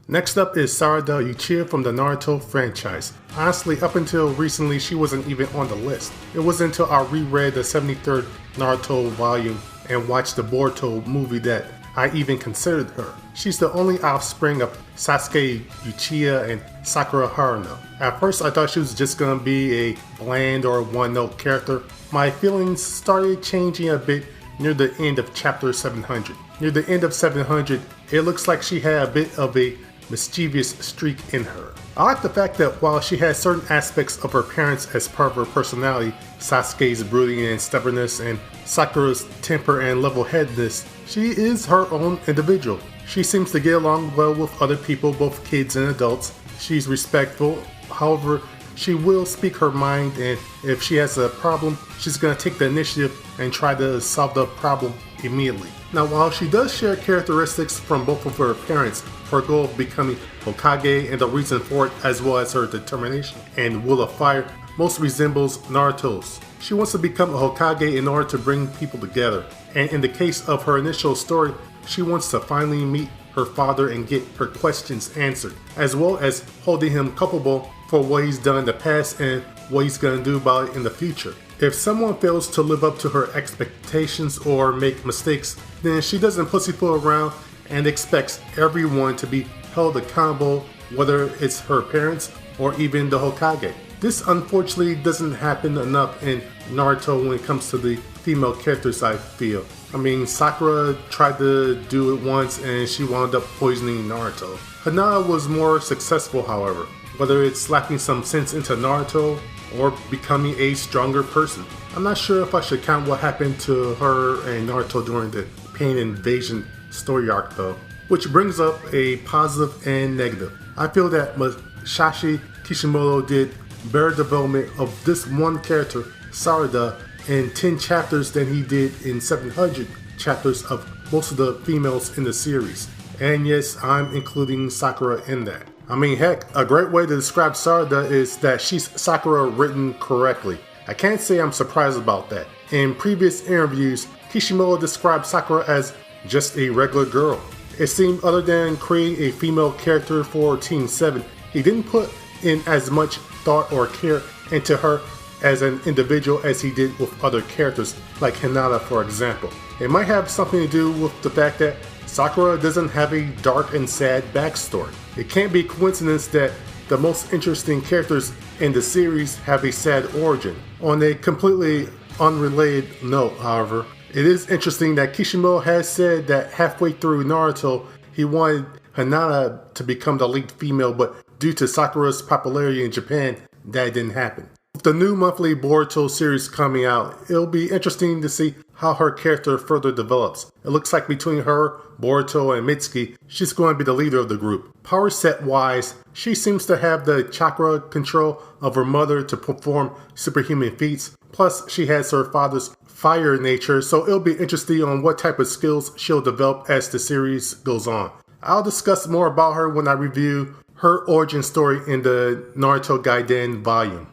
Next up is Sarada Uchiha from the Naruto franchise. Honestly, up until recently, she wasn't even on the list. It wasn't until I reread the 73rd Naruto volume and watched the Boruto movie that I even considered her. She's the only offspring of Sasuke Uchiha and Sakura Haruno. At first, I thought she was just gonna be a bland or one-note character. My feelings started changing a bit near the end of chapter 700. Near the end of 700, it looks like she had a bit of a mischievous streak in her. I like the fact that while she has certain aspects of her parents as part of her personality, Sasuke's brooding and stubbornness and Sakura's temper and level-headedness, she is her own individual. She seems to get along well with other people, both kids and adults. She's respectful, however, she will speak her mind, and if she has a problem, she's going to take the initiative and try to solve the problem immediately. Now, while she does share characteristics from both of her parents, her goal of becoming Hokage and the reason for it, as well as her determination and will of fire, most resembles Naruto's. She wants to become a Hokage in order to bring people together, and in the case of her initial story, she wants to finally meet her father and get her questions answered, as well as holding him culpable for what he's done in the past and what he's going to do about it in the future. If someone fails to live up to her expectations or make mistakes, then she doesn't pussyfoot around and expects everyone to be held accountable, whether it's her parents or even the Hokage. This unfortunately doesn't happen enough in Naruto when it comes to the female characters, I feel. I mean, Sakura tried to do it once and she wound up poisoning Naruto. Hinata was more successful, however, whether it's slapping some sense into Naruto or becoming a stronger person. I'm not sure if I should count what happened to her and Naruto during the Pain Invasion story arc though. Which brings up a positive and negative. I feel that Masashi Kishimoto did better development of this one character, Sarada, in 10 chapters than he did in 700 chapters of most of the females in the series. And yes, I'm including Sakura in that. I mean, heck, a great way to describe Sarada is that she's Sakura written correctly. I can't say I'm surprised about that. In previous interviews, Kishimoto described Sakura as just a regular girl. It seemed other than creating a female character for Team 7, he didn't put in as much thought or care into her as an individual as he did with other characters, like Hinata for example. It might have something to do with the fact that Sakura doesn't have a dark and sad backstory. It can't be coincidence that the most interesting characters in the series have a sad origin. On a completely unrelated note, however, it is interesting that Kishimoto has said that halfway through Naruto, he wanted Hinata to become the lead female, but due to Sakura's popularity in Japan, that didn't happen. With the new monthly Boruto series coming out, it'll be interesting to see how her character further develops. It looks like between her, Boruto, and Mitsuki, she's going to be the leader of the group. Power set wise, she seems to have the chakra control of her mother to perform superhuman feats, plus she has her father's fire nature, so it'll be interesting on what type of skills she'll develop as the series goes on. I'll discuss more about her when I review her origin story in the Naruto Gaiden volume.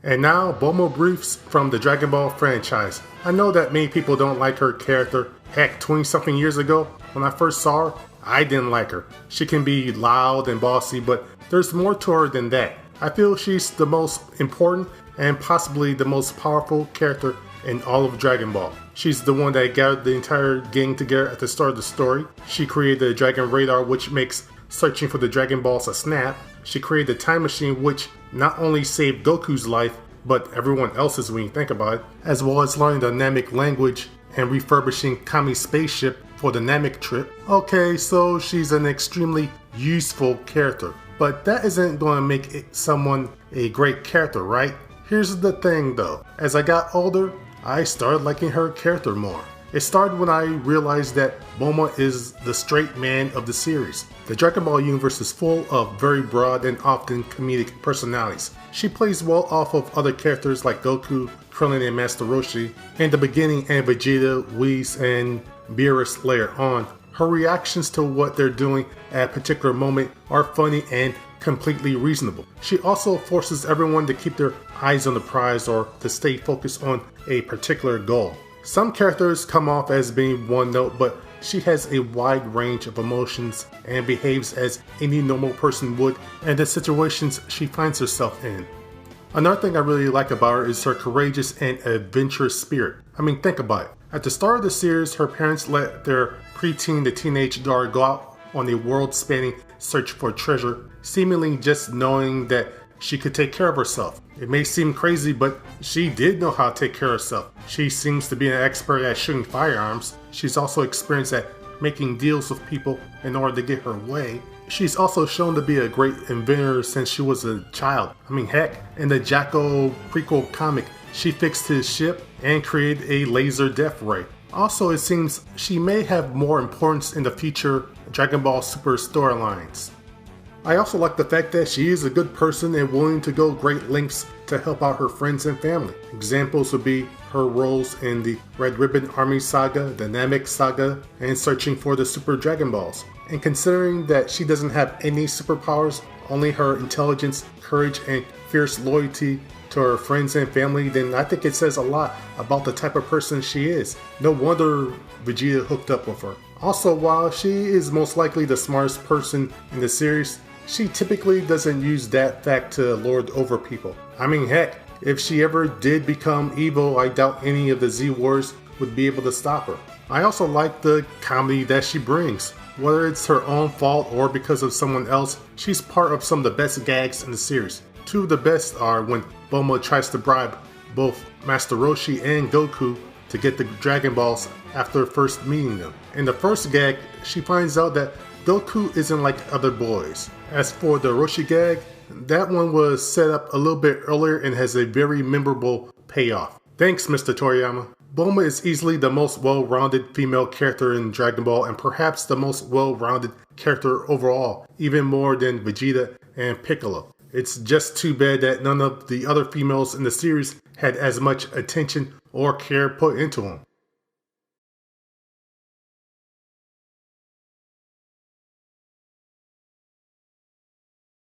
And now, Bulma briefs from the Dragon Ball franchise. I know that many people don't like her character. Heck, 20-something years ago, when I first saw her, I didn't like her. She can be loud and bossy, but there's more to her than that. I feel she's the most important and possibly the most powerful character in all of Dragon Ball. She's the one that gathered the entire gang together at the start of the story. She created the Dragon Radar, which makes searching for the Dragon Balls a snap. She created the Time Machine, which not only saved Goku's life, but everyone else's when you think about it, as well as learning the Namek language and refurbishing Kami's spaceship for the Namek trip. Okay, so she's an extremely useful character, but that isn't going to make someone a great character, right? Here's the thing though, as I got older, I started liking her character more. It started when I realized that Bulma is the straight man of the series. The Dragon Ball universe is full of very broad and often comedic personalities. She plays well off of other characters like Goku, Krillin, and Master Roshi in the beginning, and Vegeta, Whis, and Beerus later on. Her reactions to what they're doing at a particular moment are funny and completely reasonable. She also forces everyone to keep their eyes on the prize or to stay focused on a particular goal. Some characters come off as being one note, but she has a wide range of emotions and behaves as any normal person would in the situations she finds herself in. Another thing I really like about her is her courageous and adventurous spirit. I mean, think about it. At the start of the series, her parents let their preteen to teenage daughter go out on a world-spanning search for treasure, seemingly just knowing that she could take care of herself. It may seem crazy, but she did know how to take care of herself. She seems to be an expert at shooting firearms. She's also experienced at making deals with people in order to get her way. She's also shown to be a great inventor since she was a child. I mean, heck, in the Jacko prequel comic, she fixed his ship and created a laser death ray. Also, it seems she may have more importance in the future Dragon Ball Super storylines. I also like the fact that she is a good person and willing to go great lengths to help out her friends and family. Examples would be her roles in the Red Ribbon Army Saga, the Namek Saga, and searching for the Super Dragon Balls. And considering that she doesn't have any superpowers, only her intelligence, courage, and fierce loyalty to her friends and family, then I think it says a lot about the type of person she is. No wonder Vegeta hooked up with her. Also, while she is most likely the smartest person in the series, she typically doesn't use that fact to lord over people. I mean, heck, if she ever did become evil, I doubt any of the Z-Wars would be able to stop her. I also like the comedy that she brings. Whether it's her own fault or because of someone else, she's part of some of the best gags in the series. Two of the best are when Bulma tries to bribe both Master Roshi and Goku to get the Dragon Balls after first meeting them. In the first gag, she finds out that Goku isn't like other boys. As for the Roshi gag, that one was set up a little bit earlier and has a very memorable payoff. Thanks, Mr. Toriyama. Bulma is easily the most well-rounded female character in Dragon Ball and perhaps the most well-rounded character overall, even more than Vegeta and Piccolo. It's just too bad that none of the other females in the series had as much attention or care put into them.